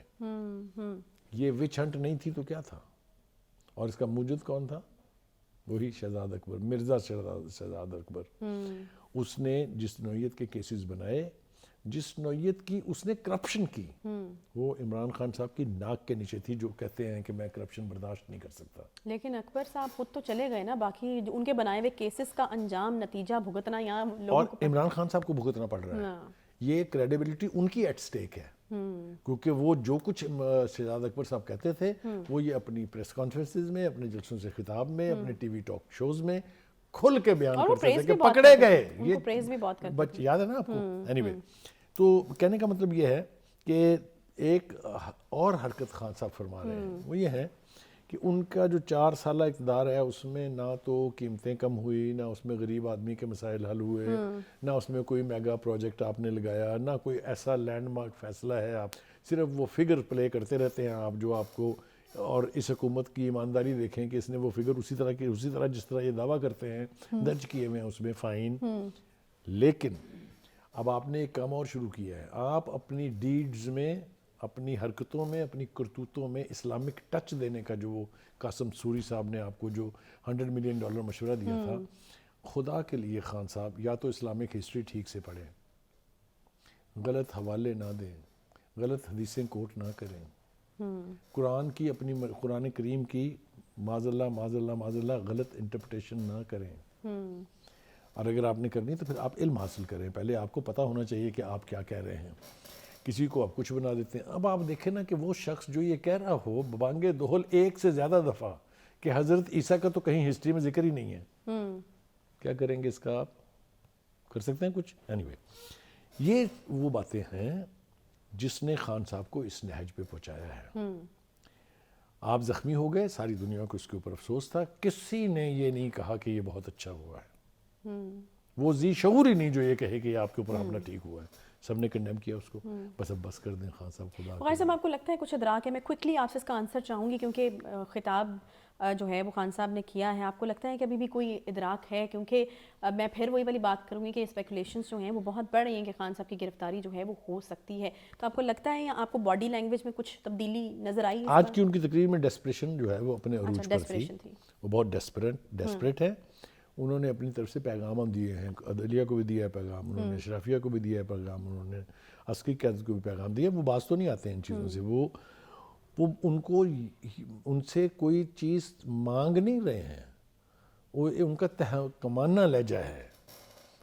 یہ وچ ہنٹ نہیں تھی تو کیا تھا؟ اور اس کا موجد کون تھا؟ وہی شہزاد اکبر, مرزا شہزاد اکبر. اس نے جس نوعیت کے کیسز بنائے, جس نوعیت کی اس نے کرپشن کی, وہ عمران خان صاحب کی ناک کے نیچے تھی, جو کہتے ہیں کہ میں کرپشن برداشت نہیں کر سکتا. لیکن اکبر صاحب خود تو چلے گئے نا, باقی ان کے بنائے ہوئے کیسز کا انجام نتیجہ بھگتنا یہاں اور عمران خان صاحب کو بھگتنا پڑ رہا ہے. یہ کریڈیبلٹی ان کی ایٹ سٹیک ہے, کیونکہ وہ جو کچھ شہزاد اکبر صاحب کہتے تھے وہ یہ اپنی پریس کانفرنسز میں, اپنے جلسوں سے خطاب میں, اپنے ٹی وی ٹاک شوز میں کھل کے بیان کرتے تھے کہ پکڑے گئے. یہ پریز بھی بہت کرتے یاد ہے نا آپ کو. اینی وے, تو کہنے کا مطلب یہ ہے کہ ایک اور حرکت خان صاحب فرما رہے ہیں, وہ یہ ہے کہ ان کا جو 4 سالہ اقتدار ہے اس میں نہ تو قیمتیں کم ہوئی, نہ اس میں غریب آدمی کے مسائل حل ہوئے, نہ اس میں کوئی میگا پروجیکٹ آپ نے لگایا, نہ کوئی ایسا لینڈ مارک فیصلہ ہے. آپ صرف وہ فگر پلے کرتے رہتے ہیں آپ جو آپ کو, اور اس حکومت کی ایمانداری دیکھیں کہ اس نے وہ فگر اسی طرح جس طرح یہ دعویٰ کرتے ہیں درج کیے ہوئے ہیں اس میں فائن. لیکن اب آپ نے ایک کام اور شروع کیا ہے, آپ اپنی ڈیڈز میں, اپنی حرکتوں میں, اپنی کرتوتوں میں اسلامک ٹچ دینے کا جو قاسم سوری صاحب نے آپ کو جو $100 ملین مشورہ دیا تھا, خدا کے لیے خان صاحب یا تو اسلامک ہسٹری ٹھیک سے پڑھیں, غلط حوالے نہ دیں, غلط حدیثیں کوٹ نہ کریں, قرآن کی اپنی قرآن کریم کی معاذ اللہ غلط انٹرپریٹیشن نہ کریں. اور اگر آپ نے کرنی تو پھر آپ علم حاصل کریں. پہلے آپ کو پتہ ہونا چاہیے کہ آپ کیا کہہ رہے ہیں. کسی کو آپ کچھ بنا دیتے ہیں. اب آپ دیکھیں نا کہ وہ شخص جو یہ کہہ رہا ہو ببانگ دہل ایک سے زیادہ دفعہ کہ حضرت عیسیٰ کا تو کہیں ہسٹری میں ذکر ہی نہیں ہے, کیا کریں گے اس کا؟ آپ کر سکتے ہیں کچھ؟ اینی وے, یہ وہ باتیں ہیں جس نے خان صاحب کو اس نہج پہ پہنچایا ہے. آپ زخمی ہو گئے, ساری دنیا کو اس کے اوپر افسوس تھا, کسی نے یہ نہیں کہا کہ یہ بہت اچھا ہوا ہے. وہ ذی شعور ہی نہیں جو یہ کہے کہ یہ آپ کے اوپر حملہ ٹھیک ہوا ہے. سب نے کنڈیم کیا اس کو. بس اب بس کر دیں خان صاحب, خدا وقار صاحب آپ کو لگتا ہے کچھ ادراک ہے؟ میں کوئکلی آپ سے اس کا آنسر چاہوں گی کیونکہ خطاب جو ہے وہ خان صاحب نے کیا ہے. آپ کو لگتا ہے کہ ابھی بھی کوئی ادراک ہے؟ کیونکہ میں پھر وہی والی بات کروں گی کہ اسپیکولیشنز جو ہیں وہ بہت بڑھ رہی ہیں کہ خان صاحب کی گرفتاری جو ہے وہ ہو سکتی ہے. تو آپ کو لگتا ہے یا آپ کو باڈی لینگویج میں کچھ تبدیلی نظر آئی؟ آج کی ان کی تقریر میں ڈیسپریشن جو ہے وہ اپنے عروج پر تھی, وہ بہت ڈیسپریٹ ہے. انہوں نے اپنی طرف سے پیغام دیے ہیں, عدلیہ کو بھی دیا ہے پیغام, انہوں نے اشرافیہ کو بھی دیا ہے پیغام, انہوں نے عسکری قیادت کو بھی پیغام دیا. وہ باز تو نہیں آتے ہیں ان چیزوں سے, وہ ان کو ان سے کوئی چیز مانگ نہیں رہے ہیں, وہ ان کا کمانہ لہجہ ہے.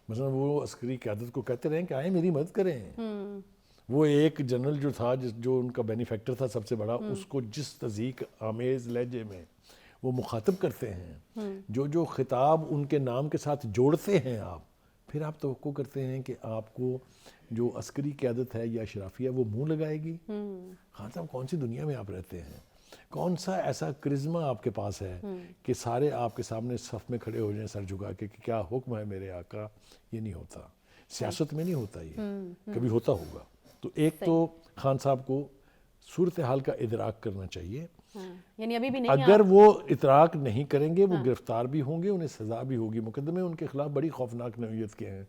مثلا وہ عسکری قیادت کو کہتے رہے کہ آئیں میری مدد کریں. وہ ایک جنرل جو تھا جو ان کا بینیفیکٹر تھا سب سے بڑا, اس کو جس تضحیک آمیز لہجے میں وہ مخاطب کرتے ہیں, جو خطاب ان کے نام کے ساتھ جوڑتے ہیں آپ, پھر آپ توقع کرتے ہیں کہ آپ کو جو عسکری قیادت ہے یا اشرافیہ وہ منہ لگائے گی. خان صاحب کون سی دنیا میں آپ رہتے ہیں؟ کون سا ایسا کرزما آپ کے پاس ہے کہ سارے آپ کے سامنے صف میں کھڑے ہو جائیں سر جھکا کے کہ کیا حکم ہے میرے آقا؟ یہ نہیں ہوتا, سیاست میں نہیں ہوتا, یہ کبھی ہوتا ہوگا. تو ایک تو خان صاحب کو صورتحال کا ادراک کرنا چاہیے. یعنی ابھی بھی نہیں, اگر وہ ادراک نہیں کریں گے وہ گرفتار بھی ہوں گے, انہیں سزا بھی ہوگی. مقدمے ان کے خلاف بڑی خوفناک نوعیت کے ہیں.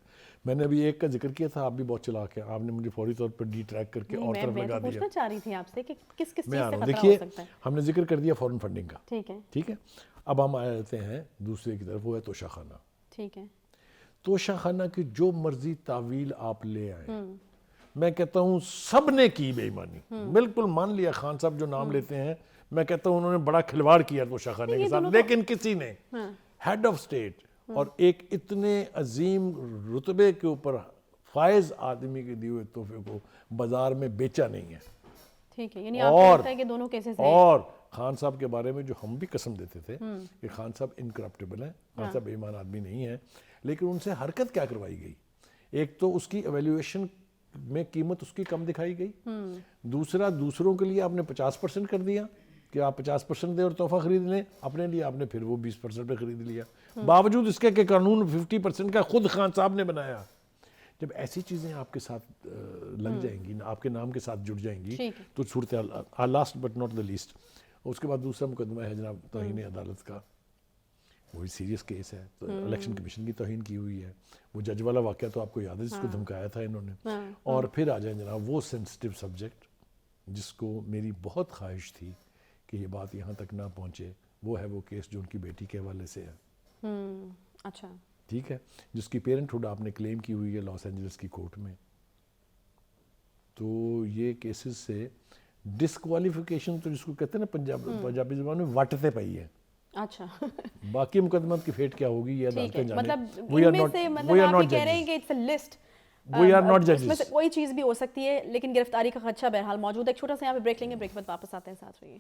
میں نے ابھی ایک کا ذکر کیا تھا, آپ بھی بہت چلاک ہیں, آپ نے مجھے فوری طور پر ڈی ٹریک کر کے اور طرف لگا دیا. میں پوچھنا چاہ رہی تھی آپ سے کہ کس چیز سے خطرہ ہو دیکھیے, سکتا ہے. ہم نے ذکر کر دیا فورن فنڈنگ کا, ٹھیک ہے. اب ہم آ جاتے ہیں دوسرے کی طرف, وہ ہے توشہ خانہ. ٹھیک ہے. توشہ خانہ کی جو مرضی تعویل آپ لے آئیں, میں کہتا ہوں سب نے کی بے ایمانی. بالکل مان لیا خان صاحب جو نام لیتے ہیں, میں کہتا ہوں انہوں نے بڑا کھلواڑ کیا توشہ خانے کے ساتھ, لیکن کسی نے ہیڈ آف سٹیٹ اور ایک اتنے عظیم رتبے کے اوپر فائز آدمی کے دیے ہوئے تحفے کو بازار میں بیچا نہیں ہے. ٹھیک ہے, یعنی آپ کو لگتا ہے کہ دونوں کیسز ہیں. اور خان صاحب کے بارے میں جو ہم بھی قسم دیتے تھے کہ خان صاحب انکرپٹیبل ہیں, خان صاحب بے ایمان آدمی نہیں ہیں, لیکن ان سے حرکت کیا کروائی گئی؟ ایک تو اس کی ایویلیویشن میں قیمت اس کی کم دکھائی گئی, دوسرا دوسروں کے لیے آپ نے 50% کر دیا کہ آپ 50% دیں اور تحفہ خرید لیں, اپنے لیے آپ نے پھر وہ 20% پہ خرید لیا, باوجود اس کے کہ قانون 50% کا خود خان صاحب نے بنایا. جب ایسی چیزیں آپ کے ساتھ لگ جائیں گی, آپ کے نام کے ساتھ جڑ جائیں گی, تو صورتحال last but not the least. اس کے بعد دوسرا مقدمہ ہے جناب توہین عدالت کا, وہی سیریس کیس ہے, تو الیکشن کمیشن کی توہین کی ہوئی ہے. وہ جج والا واقعہ تو آپ کو یاد ہے جس کو دھمکایا تھا انہوں نے. اور پھر آ جائیں جناب وہ سینسٹیو سبجیکٹ جس کو میری بہت خواہش تھی کہ یہ بات یہاں تک نہ پہنچے, وہ ہے وہ کیس جو ان کی بیٹی کے حوالے سے ہے. اچھا, ٹھیک ہے, جس کی پیرنٹ ہوڈ آپ نے کلیم کی ہوئی ہے لاس اینجلس کی کورٹ میں. تو یہ کیسز سے ڈسکوالیفیکیشن تو جس کو کہتے ہیں نا پنجابی زبان میں وٹتے پئی ہے. اچھا, باقی مقدمات کی فیٹ کیا ہوگی یہ عدالتیں جانیں. مطلب ان میں سے مطلب آپ یہ کہہ رہے ہیں کہ it's a list, we are not اس میں سے judges. کوئی چیز بھی ہو سکتی ہے, لیکن گرفتاری کا خدشہ بہرحال موجود ہے. ایک چھوٹا سا یہاں پہ بریک لیں گے, بریک کے بعد واپس آتے ہیں, ساتھ رہیے.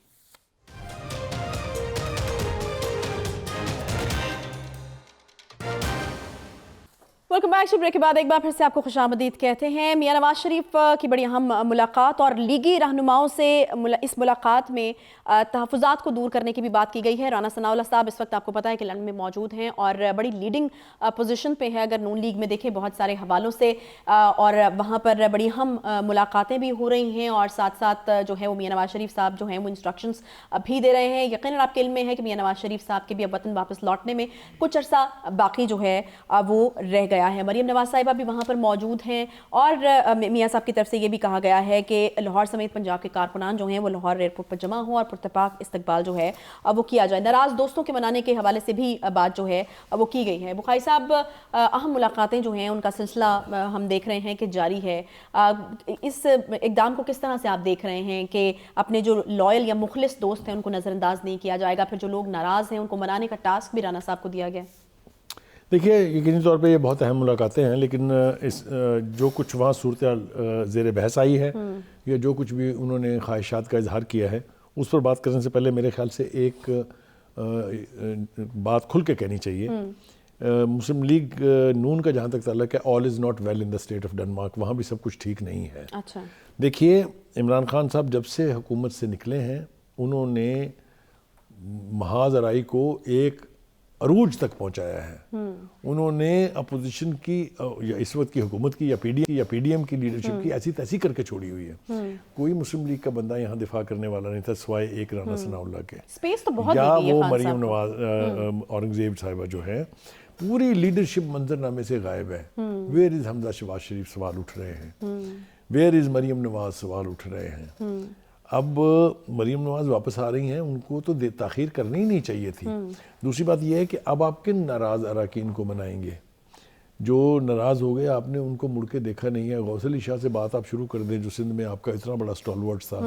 Welcome back. بریک کے بعد ایک بار پھر سے آپ کو خوش آمدید کہتے ہیں. میاں نواز شریف کی بڑی اہم ملاقات اور لیگی رہنماؤں سے اس ملاقات میں تحفظات کو دور کرنے کی بھی بات کی گئی ہے. رانا ثناء اللہ صاحب اس وقت آپ کو پتہ ہے کہ لندن میں موجود ہیں اور بڑی لیڈنگ پوزیشن پہ ہے اگر نون لیگ میں دیکھیں بہت سارے حوالوں سے, اور وہاں پر بڑی اہم ملاقاتیں بھی ہو رہی ہیں, اور ساتھ ساتھ جو ہے وہ میاں نواز شریف صاحب جو ہیں وہ انسٹرکشنز بھی دے رہے ہیں. یقیناً آپ کے علم میں ہے کہ میاں نواز شریف صاحب کے بھی اب وطن واپس لوٹنے میں کچھ عرصہ باقی جو ہے وہ رہ گیا ہے. مریم نواز صاحبہ بھی وہاں پر موجود ہیں, اور میاں صاحب کی طرف سے یہ بھی کہا گیا ہے کہ لاہور سمیت پنجاب کے کارکنان جو ہیں وہ لاہور ایئرپورٹ پر جمع ہوں اور پرتپاک استقبال جو ہے وہ کیا جائے. ناراض دوستوں کے منانے کے حوالے سے بھی بات جو ہے وہ کی گئی ہے. بخاری صاحب, اہم ملاقاتیں جو ہیں ان کا سلسلہ ہم دیکھ رہے ہیں کہ جاری ہے. اس اقدام کو کس طرح سے آپ دیکھ رہے ہیں کہ اپنے جو لائل یا مخلص دوست ہیں ان کو نظر انداز نہیں کیا جائے گا, پھر جو لوگ ناراض ہیں ان کو منانے کا ٹاسک بھی رانا صاحب کو دیا گیا؟ دیکھیے یقینی طور پہ یہ بہت اہم ملاقاتیں ہیں، لیکن جو کچھ وہاں صورتحال زیر بحث آئی ہے یا جو کچھ بھی انہوں نے خواہشات کا اظہار کیا ہے، اس پر بات کرنے سے پہلے میرے خیال سے ایک بات کھل کے کہنی چاہیے. مسلم لیگ نون کا جہاں تک تعلق ہے، all is not well in the state of Denmark, وہاں بھی سب کچھ ٹھیک نہیں ہے. اچھا دیکھیے عمران خان صاحب جب سے حکومت سے نکلے ہیں، انہوں نے محاذ آرائی کو ایک عروج تک پہنچایا ہے. انہوں نے اپوزیشن کی یا اس وقت کی حکومت کی یا پی ڈی ایم کی لیڈرشپ کی ایسی تیسی کر کے چھوڑی ہوئی ہے. کوئی مسلم لیگ کا بندہ یہاں دفاع کرنے والا نہیں تھا سوائے ایک رانا ثناء اللہ کے، اسپیس تو بہت یا دی گئی ہے وہ خان مریم صاحب کو. نواز اورنگزیب صاحبہ جو ہے پوری لیڈرشپ منظرنامے سے غائب ہے. ویئر از حمزہ شہباز شریف سوال اٹھ رہے ہیں، ویئر از مریم نواز سوال اٹھ رہے ہیں. اب مریم نواز واپس آ رہی ہیں، ان کو تو تاخیر کرنی ہی نہیں چاہیے تھی. دوسری بات یہ ہے کہ اب آپ کن ناراض اراکین کو منائیں گے؟ جو ناراض ہو گئے، آپ نے ان کو مڑ کے دیکھا نہیں ہے. غوث علی شاہ سے بات آپ شروع کر دیں، جو سندھ میں آپ کا اتنا بڑا اسٹالورٹ تھا.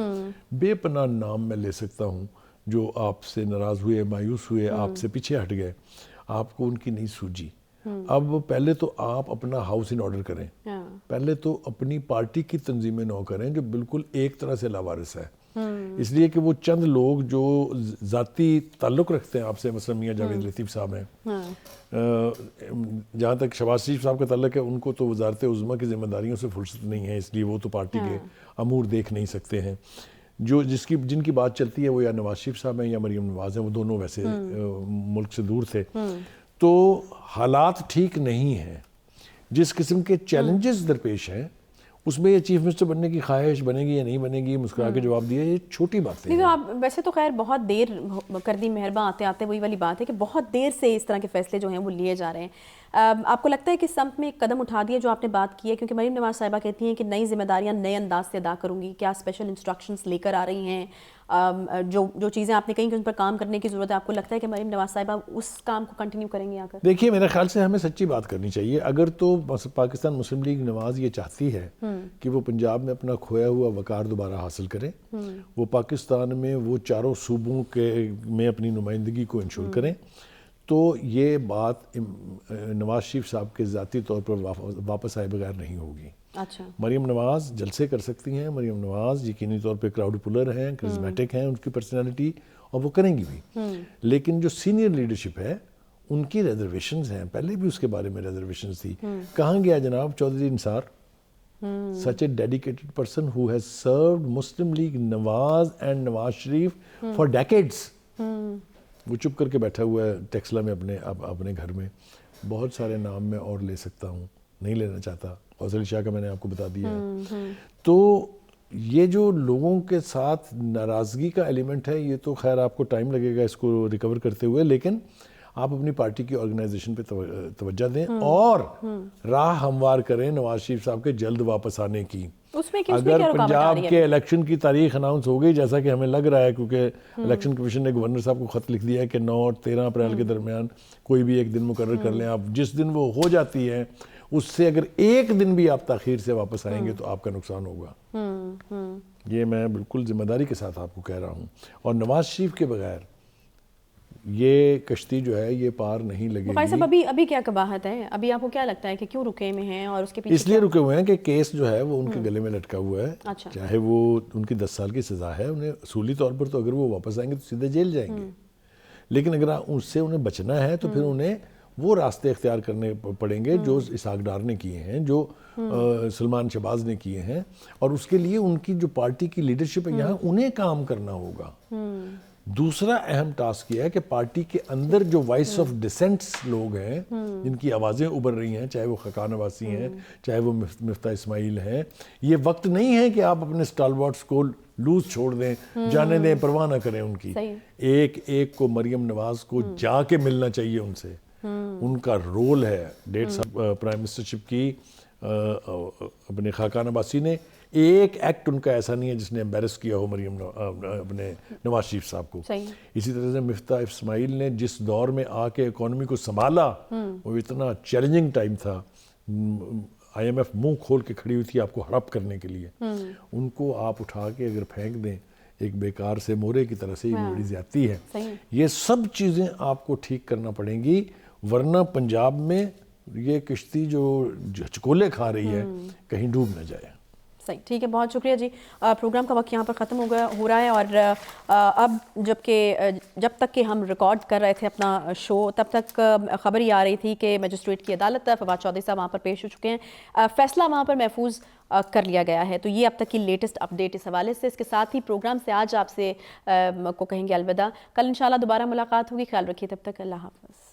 بے پناہ نام میں لے سکتا ہوں جو آپ سے ناراض ہوئے، مایوس ہوئے، آپ سے پیچھے ہٹ گئے. آپ کو ان کی نہیں سوجی. اب پہلے تو آپ اپنا ہاؤس ان آرڈر کریں، پہلے تو اپنی پارٹی کی تنظیمیں نو کریں جو بالکل ایک طرح سے لاوارث ہے. اس لیے کہ وہ چند لوگ جو ذاتی تعلق رکھتے ہیں آپ سے، مثلا میاں جاوید لطیف صاحب ہیں، جہاں تک شہباز شریف صاحب کا تعلق ہے، ان کو تو وزارت عظمیٰ کی ذمہ داریوں سے فرصت نہیں ہے، اس لیے وہ تو پارٹی کے امور دیکھ نہیں سکتے ہیں. جن کی بات چلتی ہے وہ یا نواز شریف صاحب ہیں یا مریم نواز ہیں، وہ دونوں ویسے ملک سے دور تھے. تو حالات ٹھیک نہیں ہیں. جس قسم کے چیلنجز درپیش ہیں اس میں یہ چیف منسٹر بننے کی خواہش بنے گی یا نہیں بنے گی، مسکرا کے جواب دیا، یہ چھوٹی باتیں ہیں. آپ ویسے تو خیر بہت دیر کر دی مہرباں آتے آتے، وہی والی بات ہے کہ بہت دیر سے اس طرح کے فیصلے جو ہیں وہ لیے جا رہے ہیں. آپ کو لگتا ہے کہ سمت میں ایک قدم اٹھا دیا جو آپ نے بات کی ہے؟ کیونکہ مریم نواز صاحبہ کہتی ہیں کہ نئی ذمہ داریاں نئے انداز سے ادا کروں گی. کیا اسپیشل انسٹرکشنز لے کر آ رہی ہیں؟ جو چیزیں آپ نے کہیں کہ ان پر کام کرنے کی ضرورت ہے، آپ کو لگتا ہے کہ مریم نواز صاحبہ اس کام کو کنٹینیو کریں گے آ کر؟ دیکھیے میرے خیال سے ہمیں سچی بات کرنی چاہیے. اگر تو پاکستان مسلم لیگ نواز یہ چاہتی ہے کہ وہ پنجاب میں اپنا کھویا ہوا وقار دوبارہ حاصل کریں، وہ پاکستان میں وہ چاروں صوبوں میں اپنی نمائندگی کو انشور کریں، تو یہ بات نواز شریف صاحب کے ذاتی طور پر واپس آئے بغیر نہیں ہوگی. اچھا، مریم نواز جلسے کر سکتی ہیں، مریم نواز یقینی طور پہ کراؤڈ پولر ہیں، کرزمیٹک ہیں ان کی پرسنالٹی، اور وہ کریں گی بھی. لیکن جو سینئر لیڈرشپ ہے ان کی ریزرویشنز ہیں، پہلے بھی اس کے بارے میں ریزرویشنز تھی. کہاں گیا جناب چودھری انصار؟ such a dedicated person who has served Muslim League Nawaz and Nawaz Sharif for decades. وہ چپ کر کے بیٹھا ہوا ہے ٹیکسلا میں اپنے گھر میں. بہت سارے نام میں اور لے سکتا ہوں، نہیں لینا چاہتا. غوث علی شاہ کا میں نے آپ کو بتا دیا ہے. تو یہ جو لوگوں کے ساتھ ناراضگی کا ایلیمنٹ ہے، یہ تو خیر آپ کو ٹائم لگے گا اس کو ریکور کرتے ہوئے، لیکن آپ اپنی پارٹی کی آرگنائزیشن پہ توجہ دیں اور راہ ہموار کریں نواز شریف صاحب کے جلد واپس آنے کی. اگر پنجاب کے الیکشن کی تاریخ اناؤنس ہو گئی، جیسا کہ ہمیں لگ رہا ہے، کیونکہ الیکشن کمیشن نے گورنر صاحب کو خط لکھ دیا ہے کہ 9 اور 13 اپریل کے درمیان کوئی بھی ایک دن مقرر کر لیں. آپ جس دن وہ ہو جاتی ہے اس سے اگر ایک دن بھی آپ تاخیر سے واپس آئیں گے تو آپ کا نقصان ہوگا. یہ میں بالکل ذمہ داری کے ساتھ آپ کو کہہ رہا ہوں. اور نواز شریف کے بغیر یہ کشتی جو ہے یہ پار نہیں لگے گی. صاحب ابھی کیا قباحت ہے؟ ابھی آپ کو کیا لگتا ہے کہ کیوں رکے ہوئے ہیں؟ اور اس کے پیچھے اس لیے رکے ہوئے ہیں کہ کیس جو ہے وہ ان کے گلے میں لٹکا ہوا ہے. اچھا، چاہے وہ ان کی 10 سال کی سزا ہے، انہیں اصولی طور پر تو اگر وہ واپس آئیں گے تو سیدھے جیل جائیں گے. لیکن اگر اس سے انہیں بچنا ہے تو پھر انہیں وہ راستے اختیار کرنے پڑیں گے جو اسحاق ڈار نے کیے ہیں، جو سلمان شہباز نے کیے ہیں. اور اس کے لیے ان کی جو پارٹی کی لیڈرشپ ہے یہاں، انہیں کام کرنا ہوگا. دوسرا اہم ٹاسک یہ ہے کہ پارٹی کے اندر جو وائس آف ڈسینٹس لوگ ہیں، جن کی آوازیں ابھر رہی ہیں، چاہے وہ خاقان عباسی ہیں، چاہے وہ مفتاح اسماعیل ہیں، یہ وقت نہیں ہے کہ آپ اپنے سٹالورٹس کو لوز چھوڑ دیں، جانے دیں، پرواہ نہ کریں ان کی. ایک ایک کو مریم نواز کو جا کے ملنا چاہیے ان سے. ان کا رول ہے 1.5 سال پرائم منسٹرشپ کی. اپنے خاقان عباسی نے ایک ایکٹ ان کا ایسا نہیں ہے جس نے امبیرس کیا ہو مریم اپنے نواز شریف صاحب کو. اسی طرح سے مفتاح اسماعیل نے جس دور میں آ کے اکانومی کو سنبھالا، وہ اتنا چیلنجنگ ٹائم تھا. IMF منہ کھول کے کھڑی ہوئی تھی آپ کو ہڑپ کرنے کے لیے. ان کو آپ اٹھا کے اگر پھینک دیں ایک بیکار سے مورے کی طرح سے، یہ بڑی زیادتی ہے. یہ سب چیزیں آپ کو ٹھیک کرنا پڑیں گی. ورنہ پنجاب میں یہ کشتی جو چکولے کھا رہی ہے کہیں ڈوب نہ جائے. صحیح, ٹھیک ہے, بہت شکریہ جی. پروگرام کا وقت یہاں پر ختم ہو رہا ہے, اور اب جب تک کہ ہم ریکارڈ کر رہے تھے اپنا شو, تب تک خبر یہ آ رہی تھی کہ مجسٹریٹ کی عدالت فواد چودھری صاحب وہاں پر پیش ہو چکے ہیں, فیصلہ وہاں پر محفوظ کر لیا گیا ہے. تو یہ اب تک کی لیٹسٹ اپڈیٹ اس حوالے سے. اس کے ساتھ ہی پروگرام سے آج آپ سے کو کہیں گے الوداع. کل انشاءاللہ دوبارہ ملاقات ہوگی. خیال رکھیے, تب تک اللہ حافظ.